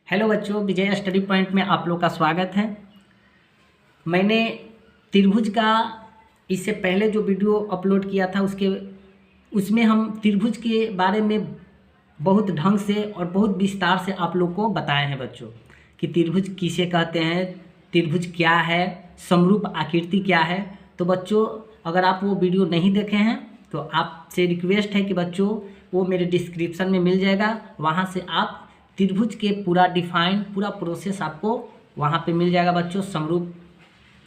Hello बच्चों, विजय study point में आप लोग का स्वागत है। मैंने त्रिभुज का इससे पहले जो वीडियो अपलोड किया था उसमें हम त्रिभुज के बारे में बहुत ढंग से और बहुत विस्तार से आप लोग को बताए हैं बच्चों कि त्रिभुज किसे कहते हैं, त्रिभुज क्या है, समरूप आकृति क्या है। तो बच्चों अगर आप वो वीडियो नहीं देखे हैं तो आपसे रिक्वेस्ट है कि बच्चों वो मेरे डिस्क्रिप्शन में मिल जाएगा, वहाँ से आप त्रिभुज के पूरा डिफाइन पूरा प्रोसेस आपको वहाँ पे मिल जाएगा बच्चों। समरूप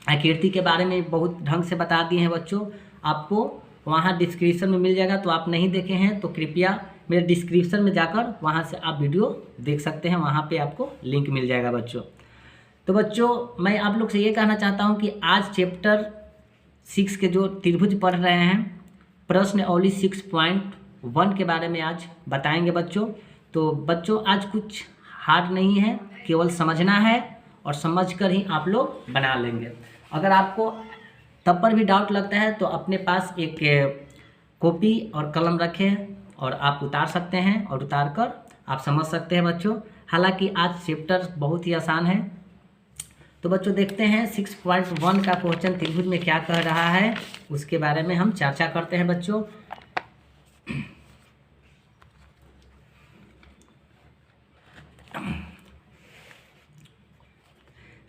आकृति के बारे में बहुत ढंग से बता दिए हैं बच्चों, आपको वहाँ डिस्क्रिप्शन में मिल जाएगा। तो आप नहीं देखे हैं तो कृपया मेरे डिस्क्रिप्शन में जाकर वहाँ से आप वीडियो देख सकते हैं, वहाँ पे आपको लिंक मिल जाएगा बच्चों। तो बच्चों मैं आप लोग से ये कहना चाहता हूँ कि आज चैप्टर 6 के जो त्रिभुज पढ़ रहे हैं, प्रश्नावली 6.1 के बारे में आज बताएंगे बच्चों। तो बच्चों आज कुछ हार्ड नहीं है, केवल समझना है और समझकर ही आप लोग बना लेंगे। अगर आपको तब पर भी डाउट लगता है तो अपने पास एक कॉपी और कलम रखें और आप उतार सकते हैं और उतार कर आप समझ सकते हैं बच्चों। हालांकि आज चैप्टर बहुत ही आसान है। तो बच्चों देखते हैं 6.1 का क्वेश्चन त्रिभुज में क्या कह रहा है, उसके बारे में हम चर्चा करते हैं बच्चों।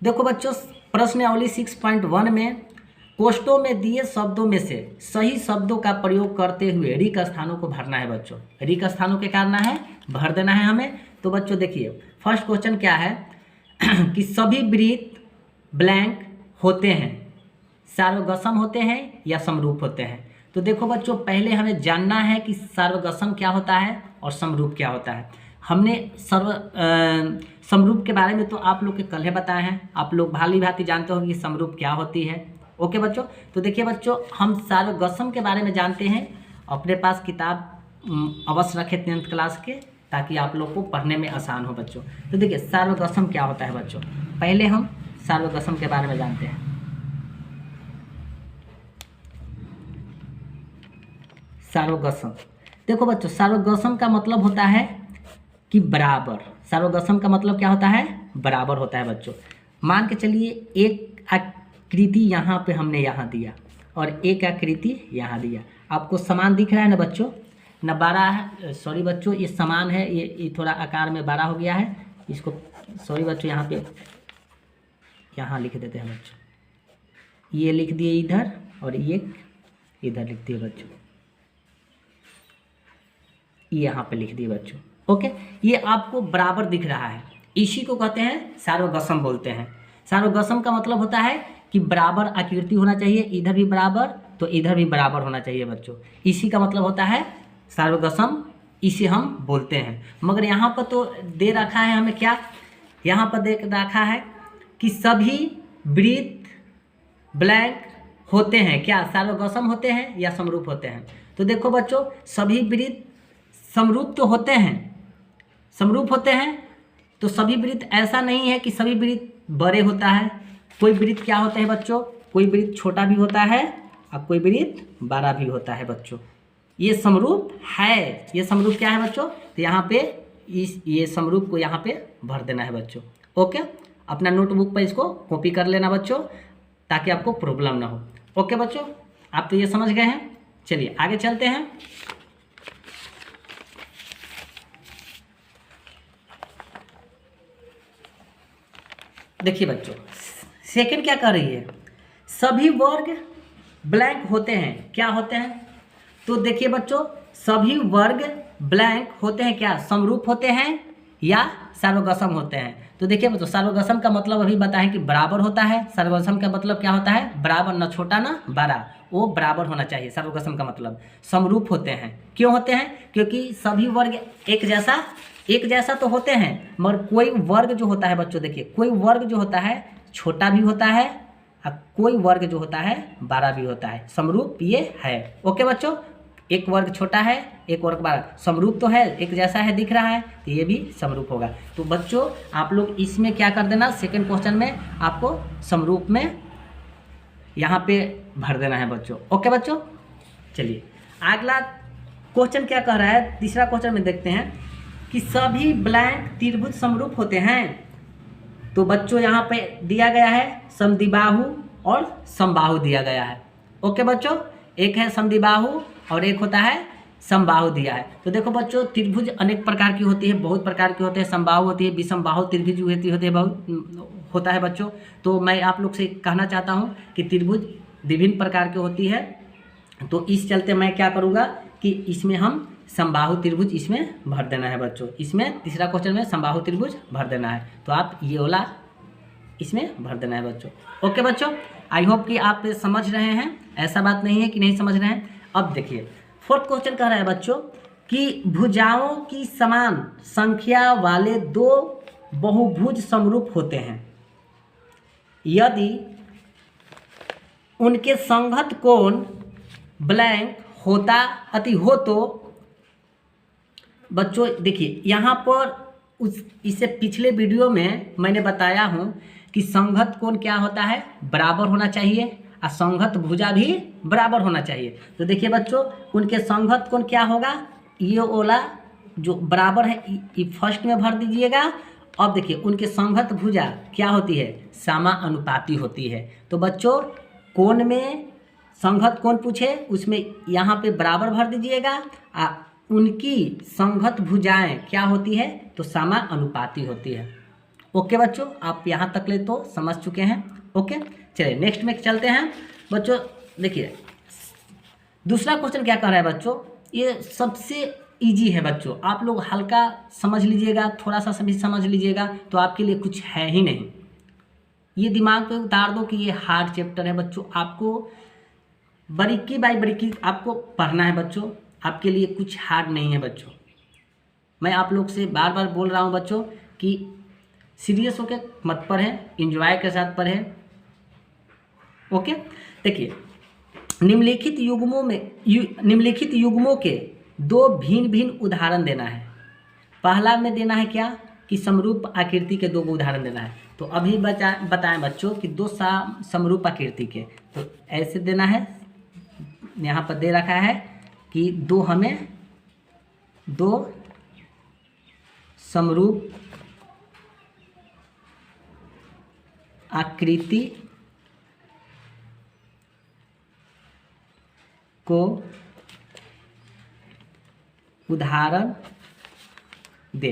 देखो बच्चों, प्रश्नावली 6.1 में कोष्ठों में दिए शब्दों में से सही शब्दों का प्रयोग करते हुए रिक्त स्थानों को भरना है बच्चों। रिक्त स्थानों के करना है, भर देना है हमें। तो बच्चों देखिए फर्स्ट क्वेश्चन क्या है कि सभी वृत्त ब्लैंक होते हैं, सार्वगसम होते हैं या समरूप होते हैं। तो देखो बच्चों पहले हमें जानना है कि सार्वगसम क्या होता है और समरूप क्या होता है। हमने समरूप के बारे में तो आप लोग के कल ही बताए हैं, आप लोग भाली भांति जानते हो कि समरूप क्या होती है। ओके बच्चों, तो देखिए बच्चों हम सार्वगसम के बारे में जानते हैं। अपने पास किताब अवश्य रखें 10th क्लास के, ताकि आप लोग को पढ़ने में आसान हो बच्चों। तो देखिए सार्वगसम क्या होता है बच्चों, पहले हम सार्वगसम के बारे में जानते हैं। सार्वगसम देखो बच्चों, सार्वगसम का मतलब होता है कि बराबर। सार्वगसम का मतलब क्या होता है, बराबर होता है बच्चों। मान के चलिए एक आकृति यहाँ पे हमने यहाँ दिया और एक आकृति यहाँ दिया, आपको समान दिख रहा है ना बच्चों, न बड़ा है, सॉरी बच्चों ये समान है, ये थोड़ा आकार में बड़ा हो गया है, इसको सॉरी बच्चों यहाँ पे यहाँ लिख देते हैं बच्चों, ये लिख दिए इधर और ये इधर लिख दिए बच्चों, ये यहाँ पे लिख दिए बच्चों। ओके, ये आपको बराबर दिख रहा है, इसी को कहते हैं सार्वगसम बोलते हैं। सार्वगसम का मतलब होता है कि बराबर आकृति होना चाहिए, इधर भी बराबर तो इधर भी बराबर होना चाहिए बच्चों, इसी का मतलब होता है सार्वगसम, इसे हम बोलते हैं। मगर यहाँ पर तो दे रखा है हमें क्या, यहाँ पर दे रखा है कि सभी वृत्त ब्लैंक होते हैं, क्या सार्वगसम होते हैं या समरूप होते हैं। तो देखो बच्चों सभी वृत्त समरूप तो होते हैं, समरूप होते हैं। तो सभी वृत्त ऐसा नहीं है कि सभी वृत्त बड़े होता है, कोई वृत्त क्या होता है बच्चों, कोई वृत्त छोटा भी होता है और कोई वृत्त बड़ा भी होता है बच्चों। ये समरूप है, ये समरूप क्या है बच्चों, तो यहाँ पे ये समरूप को यहाँ पे भर देना है बच्चों। ओके, अपना नोटबुक पर इसको कॉपी कर लेना बच्चों, ताकि आपको प्रॉब्लम ना हो। ओके बच्चों, आप तो ये समझ गए हैं। चलिए आगे चलते हैं। देखिए बच्चों सेकंड क्या कर रही है, सभी वर्ग ब्लैंक होते हैं, क्या होते हैं। तो देखिए बच्चों सभी वर्ग ब्लैंक होते हैं, क्या समरूप होते हैं या सार्वगसम होते हैं। तो देखिए बच्चों सार्वगसम का मतलब अभी बताएं कि बराबर होता है। सार्वगसम का मतलब क्या होता है, बराबर, ना छोटा ना बड़ा, वो बराबर होना चाहिए सार्वगसम का मतलब। समरूप होते हैं, क्यों होते हैं, क्योंकि सभी वर्ग एक जैसा तो होते हैं, मगर कोई वर्ग जो होता है बच्चों, देखिए कोई वर्ग जो होता है छोटा भी होता है और कोई वर्ग जो होता है बड़ा भी होता है, समरूप ये है। ओके बच्चों, एक वर्ग छोटा है एक वर्ग बड़ा, समरूप तो है, एक जैसा है दिख रहा है, तो ये भी समरूप होगा। तो बच्चों आप लोग इसमें क्या कर देना, सेकंड क्वेश्चन में आपको समरूप में यहाँ पे भर देना है बच्चों। ओके बच्चों, चलिए अगला क्वेश्चन क्या कह रहा है, तीसरा क्वेश्चन में देखते हैं कि सभी ब्लैंक त्रिभुज समरूप होते हैं। तो बच्चों यहाँ पे दिया गया है समद्विबाहु और समबाहु दिया गया है। ओके बच्चों, एक है समद्विबाहु और एक होता है समबाहु दिया है। तो देखो बच्चों, त्रिभुज अनेक प्रकार की होती है, बहुत प्रकार की होते हैं। समबाहु होती है, विषमबाहु त्रिभुज होती है, बहुत होता है बच्चों। तो मैं आप लोग से कहना चाहता हूँ कि त्रिभुज विभिन्न प्रकार की होती है। तो इस चलते मैं क्या करूँगा कि इसमें हम समबाहु त्रिभुज इसमें भर देना है बच्चों। इसमें तीसरा क्वेश्चन में समबाहु त्रिभुज भर देना है, तो आप ये वाला इसमें भर देना है बच्चों। ओके बच्चों, आई होप कि आप समझ रहे हैं, ऐसा बात नहीं है कि नहीं समझ रहे हैं। अब देखिए फोर्थ क्वेश्चन कह रहा है बच्चों कि भुजाओं की समान संख्या वाले दो बहुभुज समरूप होते हैं, यदि उनके संगत कोण ब्लैंक होता अति हो तो। बच्चों देखिए यहाँ पर इससे पिछले वीडियो में मैंने बताया हूँ कि संगत कोण क्या होता है, बराबर होना चाहिए, और संगत भुजा भी बराबर होना चाहिए। तो देखिए बच्चों, उनके संगत कोण क्या होगा, ये ओला जो बराबर है ये फर्स्ट में भर दीजिएगा। अब देखिए उनके संगत भुजा क्या होती है, समानुपाती होती है। तो बच्चों कोण में संगत कोण पूछे उसमें यहाँ पे बराबर भर दीजिएगा, उनकी संगत भुजाएं क्या होती है, तो समानुपाती होती है। ओके बच्चों, आप यहाँ तक ले तो समझ चुके हैं। ओके चलिए नेक्स्ट में चलते हैं बच्चों। देखिए दूसरा क्वेश्चन क्या कह रहा है बच्चों, ये सबसे इजी है बच्चों, आप लोग हल्का समझ लीजिएगा, थोड़ा सा समझ लीजिएगा तो आपके लिए कुछ है ही नहीं। ये दिमाग पे उतार दो कि ये हार्ड चैप्टर है बच्चों, आपको बारीकी बाई बारीकी आपको पढ़ना है बच्चों, आपके लिए कुछ हार्ड नहीं है बच्चों। मैं आप लोग से बार बार बोल रहा हूँ बच्चों कि सीरियस होकर मत पढ़ें, एंजॉय के साथ पढ़ें। ओके देखिए निम्नलिखित युग्मों के दो भिन्न भिन्न उदाहरण देना है। पहला में देना है क्या कि समरूप आकृति के दो उदाहरण देना है। तो अभी बताएं बच्चों कि दो समरूप आकृति के, तो ऐसे देना है, यहाँ पर दे रखा है कि हमें दो समरूप आकृति को उदाहरण दे।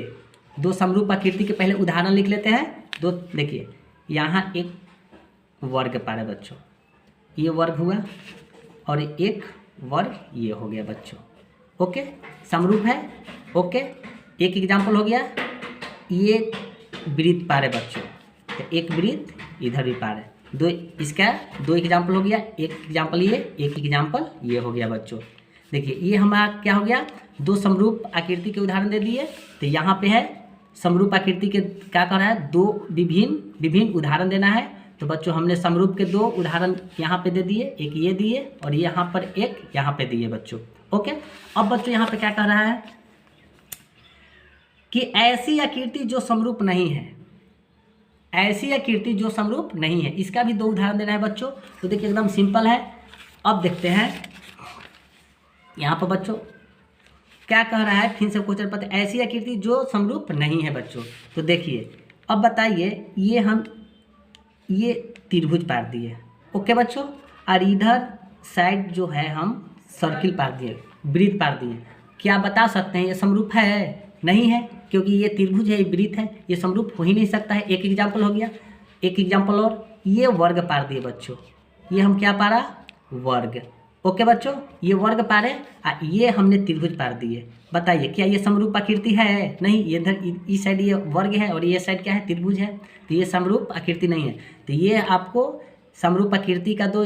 दो समरूप आकृति के पहले उदाहरण लिख लेते हैं। दो देखिए यहाँ एक वर्ग पार है बच्चों, ये वर्ग हुआ और एक वर्ग ये हो गया बच्चों। ओके समरूप है। ओके एक एग्जाम्पल हो गया, ये वृत्त पार है बच्चों, तो एक वृत्त इधर भी पार है। दो इसका दो एग्जाम्पल हो गया, एक एग्जाम्पल ये, एक एग्जाम्पल ये हो गया बच्चों। देखिए ये हमारा क्या हो गया, दो समरूप आकृति के उदाहरण दे दिए। तो यहाँ पे है समरूप आकृति के क्या कर रहा है, दो विभिन्न उदाहरण देना है। तो बच्चों हमने समरूप के दो उदाहरण यहाँ पे दे दिए, एक ये दिए और यहाँ पर एक यहाँ पे दिए बच्चों। ओके अब बच्चों यहाँ पे क्या कह रहा है कि ऐसी आकृति जो समरूप नहीं है, ऐसी आकृति जो समरूप नहीं है, इसका भी दो उदाहरण देना है बच्चों। तो देखिए एकदम सिंपल है। अब देखते हैं यहाँ पर बच्चों क्या कह रहा है, फिर से क्वेश्चन पता, ऐसी आकृति जो समरूप नहीं है बच्चों। तो देखिए अब बताइए, ये त्रिभुज पार दिए। ओके बच्चों, और इधर साइड जो है हम सर्किल पार दिए, वृत्त पार दिए। क्या बता सकते हैं ये समरूप है? नहीं है, क्योंकि ये त्रिभुज है, ये वृत्त है, ये समरूप हो ही नहीं सकता है। एक एग्जाम्पल हो गया, एक एग्जाम्पल और, ये वर्ग पार दिए बच्चों, ये हम क्या पारा, वर्ग। ओके बच्चों ये वर्ग पारे, ये हमने त्रिभुज पार दिए। बताइए क्या ये समरूप आकृति है? नहीं, ये इधर इस साइड ये वर्ग है और ये साइड क्या है, त्रिभुज है, तो ये समरूप आकृति नहीं है। तो ये आपको समरूप आकृति का दो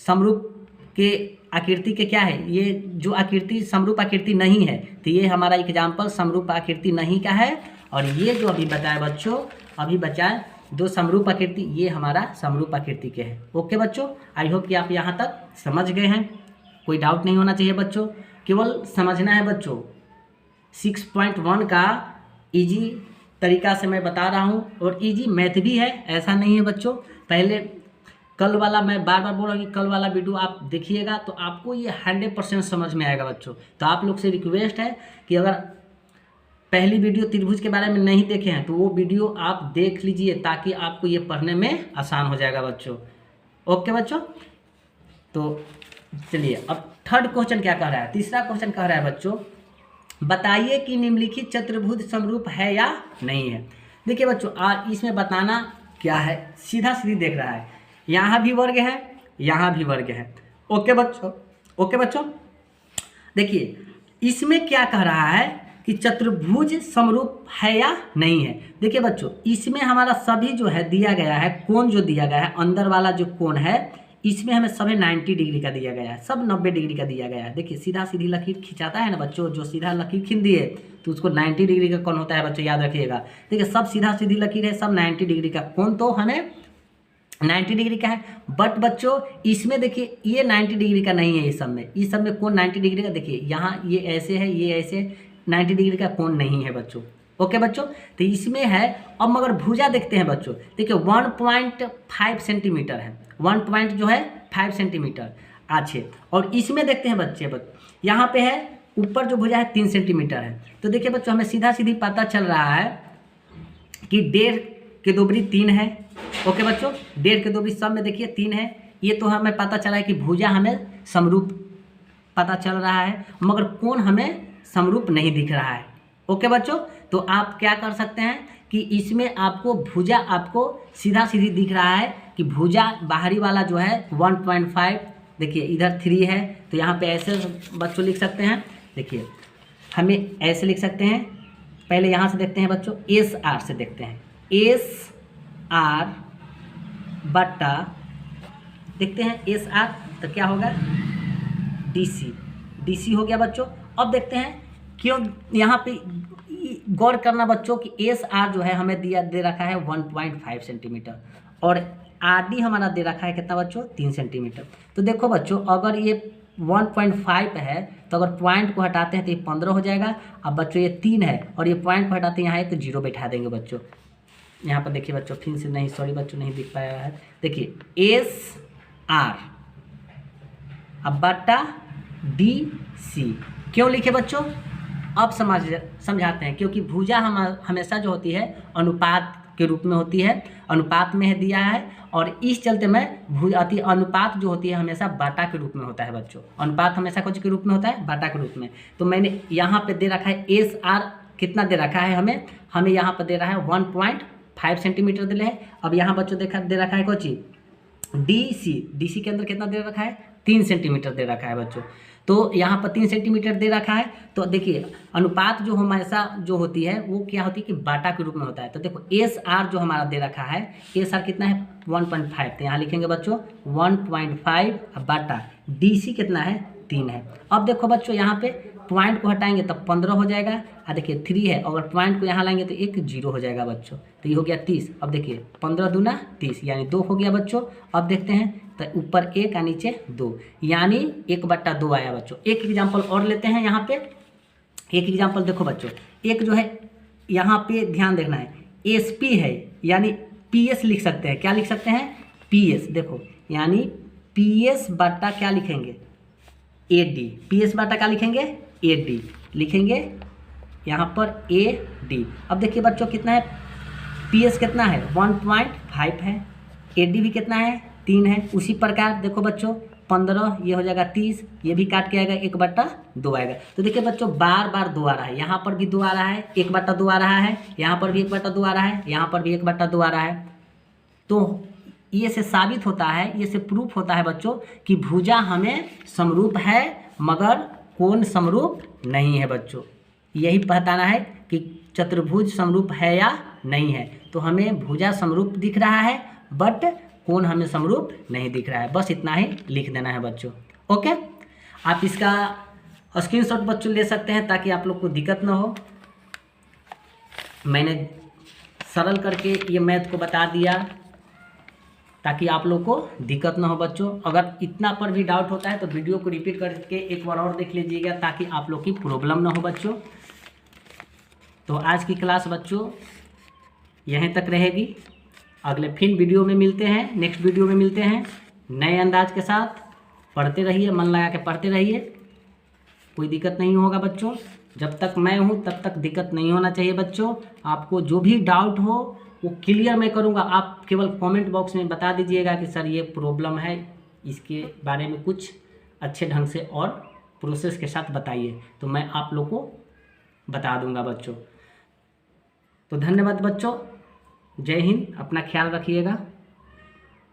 समरूप के आकृति के क्या है, ये जो आकृति समरूप आकृति नहीं है, तो ये हमारा एग्जाम्पल समरूप आकृति नहीं का है। और ये जो अभी बताया बच्चों, अभी बचाए दो समरूप आकृति, ये हमारा समरूप आकृति के है। ओके बच्चों, आई होप कि आप यहाँ तक समझ गए हैं, कोई डाउट नहीं होना चाहिए बच्चों, केवल समझना है बच्चों। 6.1 का इजी तरीका से मैं बता रहा हूँ और इजी मैथ भी है, ऐसा नहीं है बच्चों। पहले कल वाला मैं बार बार बोल रहा हूँ कि कल वाला वीडियो आप देखिएगा तो आपको ये 100% समझ में आएगा बच्चों। तो आप लोग से रिक्वेस्ट है कि अगर पहली वीडियो त्रिभुज के बारे में नहीं देखे हैं तो वो वीडियो आप देख लीजिए, ताकि आपको ये पढ़ने में आसान हो जाएगा बच्चों। ओके बच्चों, तो चलिए अब थर्ड क्वेश्चन क्या कह रहा है, तीसरा क्वेश्चन कह रहा है बच्चों, बताइए कि निम्नलिखित चतुर्भुज समरूप है या नहीं है। देखिए बच्चों, इसमें बताना क्या है, सीधा सीधी देख रहा है, यहाँ भी वर्ग है, यहाँ भी वर्ग है। ओके बच्चों, ओके बच्चों, देखिए इसमें क्या कह रहा है कि चतुर्भुज समरूप है या नहीं है। देखिए बच्चों, इसमें हमारा सभी जो है दिया गया है, कोण जो दिया गया है, अंदर वाला जो कोण है इसमें हमें सभी 90 डिग्री का दिया गया है, सब 90 डिग्री का दिया गया है। देखिए सीधा सीधी लकीर खिंचाता है ना बच्चों, जो सीधा लकीर खींच दिए तो उसको 90 डिग्री का कोण होता है बच्चों, याद रखिएगा। देखिए सब सीधा सीधी लकीर है, सब 90 डिग्री का कोण, तो हमें 90 डिग्री का है। बट बच्चों इसमें देखिए ये 90 डिग्री का नहीं है, इस सब में कोण 90 डिग्री का, देखिए यहाँ ये ऐसे है, ये ऐसे 90 डिग्री का कोण नहीं है बच्चों। ओके बच्चों, तो इसमें है। अब मगर भुजा देखते हैं बच्चों, देखिए 1.5 सेंटीमीटर है, 1.5 सेंटीमीटर अच्छे। और इसमें देखते हैं बच्चे, यहाँ पे है ऊपर जो भुजा है 3 सेंटीमीटर है। तो देखिए बच्चों, हमें सीधा सीधी पता चल रहा है कि 1.5 के दोबरी 3 है। ओके बच्चों, 1.5 के दोबरी सब में देखिए 3 है। ये तो हमें पता चला है कि भुजा हमें समरूप पता चल रहा है, मगर कोण हमें समरूप नहीं दिख रहा है। ओके बच्चों, तो आप क्या कर सकते हैं कि इसमें आपको भुजा आपको सीधा सीधी दिख रहा है कि भुजा बाहरी वाला जो है 1.5, देखिए इधर 3 है, तो यहाँ पे ऐसे बच्चों लिख सकते हैं। देखिए हमें ऐसे लिख सकते हैं, पहले यहाँ से देखते हैं बच्चों, एस आर से देखते हैं, एस आर बट्टा देखते हैं एस आर, तो क्या होगा डी सी, डी सी हो गया बच्चों। अब देखते हैं क्यों, यहाँ पे गौर करना बच्चों कि एस आर जो है हमें दे रखा है 1.5 सेंटीमीटर और आर डी हमारा दे रखा है कितना बच्चों, 3 सेंटीमीटर। तो देखो बच्चों, अगर ये 1.5 है तो अगर पॉइंट को हटाते हैं तो ये 15 हो जाएगा। अब बच्चों ये 3 है और ये पॉइंट को हटाते हैं यहाँ है तो 0 बैठा देंगे बच्चों। यहाँ पर देखिए बच्चों, फिर से नहीं, सॉरी बच्चों नहीं दिख पाया है। देखिए एस आर अब बट्टा डी सी क्यों लिखे बच्चों, अब समझाते हैं। क्योंकि भुजा हमेशा जो होती है अनुपात के रूप में होती है, अनुपात में है दिया है, और इस चलते में अनुपात जो होती है हमेशा बाटा के रूप में होता है बच्चों। अनुपात हमेशा कुछ के रूप में होता है, बाटा के रूप में। तो मैंने यहाँ पे दे रखा है एस आर कितना दे रखा है, हमें यहाँ पर दे रहा है 1.5 सेंटीमीटर दे रहे हैं। अब यहाँ बच्चों दे रखा है कोई चीज़ डी सी के अंदर कितना दे रखा है, 3 सेंटीमीटर दे रखा है बच्चों। तो यहाँ पर 3 सेंटीमीटर दे रखा है। तो देखिए अनुपात जो हमेशा जो होती है वो क्या होती है कि बाटा के रूप में होता है। तो देखो एस आर जो हमारा दे रखा है, एस आर कितना है 1.5, तो यहाँ लिखेंगे बच्चों 1.5 बाटा डी सी कितना है 3 है। अब देखो बच्चों, यहाँ पे पॉइंट को हटाएंगे तब 15 हो जाएगा, और देखिए 3 है, अगर पॉइंट को यहाँ लाएंगे तो एक 0 हो जाएगा बच्चों, तो ये हो गया 30। अब देखिए 15 दूना 30 यानी 2 हो गया बच्चों। अब देखते हैं तो ऊपर 1 और नीचे 2 यानी 1/2 आया बच्चों। एक एग्जाम्पल और लेते हैं, यहाँ पे एक एग्जाम्पल देखो बच्चों, एक जो है यहाँ पे ध्यान देखना है, एस पी है यानी पी एस लिख सकते हैं। क्या लिख सकते हैं, पी एस। देखो यानी पी एस बट्टा क्या लिखेंगे, ए डी, पी एस बट्टा क्या लिखेंगे, ए डी लिखेंगे यहाँ पर ए डी। अब देखिए बच्चों कितना है, पी एस कितना है 1.5 है, ए डी भी कितना है 3 है। उसी प्रकार देखो बच्चों 15 ये हो जाएगा 30, ये भी काट के आएगा 1/2 आएगा। तो देखिए बच्चों बार बार 2 आ रहा है, यहाँ पर भी 2 आ रहा है, 1/2 आ रहा है, यहाँ पर भी 1/2 आ रहा है, यहाँ पर भी 1/2 आ रहा है। तो ये से साबित होता है, ये से प्रूफ होता है बच्चों कि भुजा हमें समरूप है मगर कोण समरूप नहीं है बच्चों। यही बताना है कि चतुर्भुज समरूप है या नहीं है। तो हमें भुजा समरूप दिख रहा है बट कोण हमें समरूप नहीं दिख रहा है, बस इतना ही लिख देना है बच्चों। ओके, आप इसका स्क्रीनशॉट बच्चों ले सकते हैं ताकि आप लोग को दिक्कत ना हो। मैंने सरल करके ये मैथ को बता दिया ताकि आप लोग को दिक्कत ना हो बच्चों। अगर इतना पर भी डाउट होता है तो वीडियो को रिपीट करके एक बार और देख लीजिएगा ताकि आप लोग की प्रॉब्लम ना हो बच्चों। तो आज की क्लास बच्चों यहीं तक रहेगी। अगले फिर वीडियो में मिलते हैं, नेक्स्ट वीडियो में मिलते हैं नए अंदाज के साथ। पढ़ते रहिए, मन लगा के पढ़ते रहिए, कोई दिक्कत नहीं होगा बच्चों। जब तक मैं हूँ तब तक दिक्कत नहीं होना चाहिए बच्चों। आपको जो भी डाउट हो वो क्लियर मैं करूँगा, आप केवल कमेंट बॉक्स में बता दीजिएगा कि सर ये प्रॉब्लम है, इसके बारे में कुछ अच्छे ढंग से और प्रोसेस के साथ बताइए, तो मैं आप लोग को बता दूंगा बच्चों। तो धन्यवाद बच्चों, जय हिंद, अपना ख्याल रखिएगा।